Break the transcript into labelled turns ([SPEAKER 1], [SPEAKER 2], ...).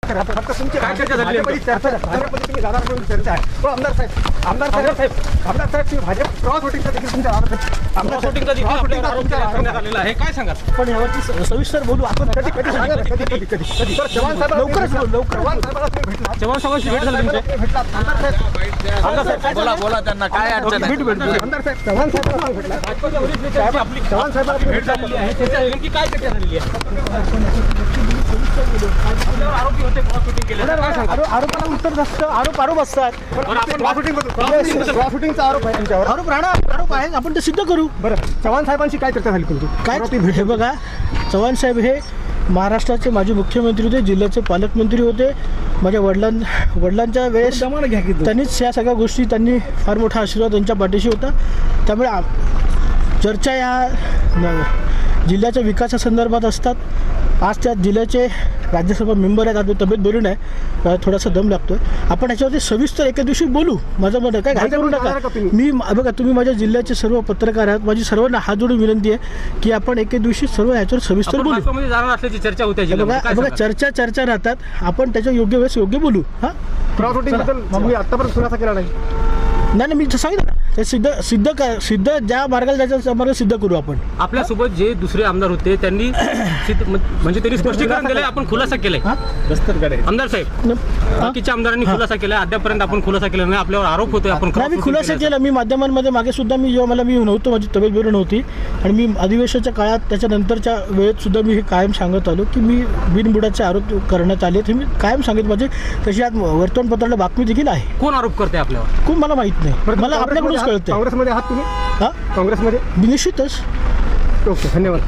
[SPEAKER 1] फक्त तुमची काय चर्चा झाली? चर्चा तुम्ही दादांकडून चर्चा आहे. तो आमदार साहेब तुम्ही भाजप क्रॉस वोटिंगचा देखील तुमच्या
[SPEAKER 2] क्रॉस वोटिंगचा देखील आपल्यावर आरोप करण्यात आलेला आहे. काय सांगा?
[SPEAKER 3] पण यावरती सविस्तर बोलू आपण.
[SPEAKER 1] कधी सांगा कधी तर चव्हाण साहेब
[SPEAKER 3] लवकरच
[SPEAKER 1] चव्हाण साहेबांना तुम्ही भेटला.
[SPEAKER 2] चव्हाण साहेबांशी भेट झाली तुमची?
[SPEAKER 1] भेटला आमदार साहेब
[SPEAKER 4] बोला त्यांना काय अडचण आहे?
[SPEAKER 1] आमदार साहेब चव्हाण साहेबांना भेटला.
[SPEAKER 2] आपली
[SPEAKER 1] चव्हाण साहेबांना
[SPEAKER 2] भेट झालेली आहे. चर्चा नेमकी काय चर्चा झालेली आहे? आरोपी होते क्रॉस वोटिंग केलं. काय सांगा?
[SPEAKER 3] आरोपाला उत्तर नसतं. आरोप असतात.
[SPEAKER 2] बरं, आपण
[SPEAKER 1] क्रॉस वोटिंगचा आरोप आहे तुमच्यावर.
[SPEAKER 3] आरोप आहे. आपण ते सिद्ध करू.
[SPEAKER 1] बरं चव्हाण साहेबांशी काय चर्चा झाली तुमची?
[SPEAKER 3] काय हे बघा, चव्हाण साहेब हे महाराष्ट्राचे माजी मुख्यमंत्री होते, जिल्ह्याचे पालकमंत्री होते. माझ्या वडिलांच्या वेळेस त्यांनीच या सगळ्या गोष्टी त्यांनी फार मोठा आशीर्वाद त्यांच्या पाठीशी होता. त्यामुळे चर्चा या जिल्ह्याच्या विकासासंदर्भात असतात. आज त्या जिल्ह्याचे राज्यसभा मेंबर आहेत. आज तब्येत बरी नाही, थोडासा दम लागतोय. आपण ह्याच्यावरती सविस्तर एका दिवशी बोलू. माझं मत आहे, काय घाई करू नका. मी बघा, तुम्ही माझ्या जिल्ह्याचे सर्व पत्रकार आहात. माझी सर्वांना हात जोडून विनंती आहे की आपण एके दिवशी सर्व ह्याच्यावर सविस्तर बोलू.
[SPEAKER 2] जाणार असल्याची चर्चा होते.
[SPEAKER 3] बघा चर्चा राहतात. आपण त्याच्या योग्य वेळेस योग्य बोलू. हां,
[SPEAKER 1] क्रॉस वोटिंग बद्दल तुम्ही आतापर्यंत खुलासा केला नाही.
[SPEAKER 3] नाही मी सांगितलं ना, ते सिद्ध ज्या मार्गाला जायचं मार्ग सिद्ध करू आपण.
[SPEAKER 2] आपल्यासोबत जे दुसरे आमदार होते त्यांनी म्हणजे त्यांनी स्पष्टीकरण दिलंय, आपण खुलासा केलाय. आमदार साहेब, बाकीच्या आमदारांनी खुलासा केलाय. अद्यापर्यंत आपण खुलासा केला नाही. आपल्यावर आरोप होतोय आपण
[SPEAKER 3] मी खुलासा केला. मी माध्यमांमध्ये मागे सुद्धा मी नव्हतो, माझी तब्येत बरी नव्हती आणि मी अधिवेशनाच्या काळात त्याच्यानंतरच्या वेळेत सुद्धा मी हे कायम सांगत आलो की मी बिनबुडाचे आरोप करण्यात आले. हे मी कायम सांगितलं. माझी तशी आज वर्तमानपत्राला बातमी देखील आहे.
[SPEAKER 2] कोण आरोप करते आपल्यावर?
[SPEAKER 3] खूप मला माहित नाही. मला आपल्याकडूनच कळतं.
[SPEAKER 1] काँग्रेसमध्ये आहात तुम्ही?
[SPEAKER 3] हां,
[SPEAKER 1] काँग्रेसमध्ये
[SPEAKER 3] निश्चितच.
[SPEAKER 1] ओके, धन्यवाद.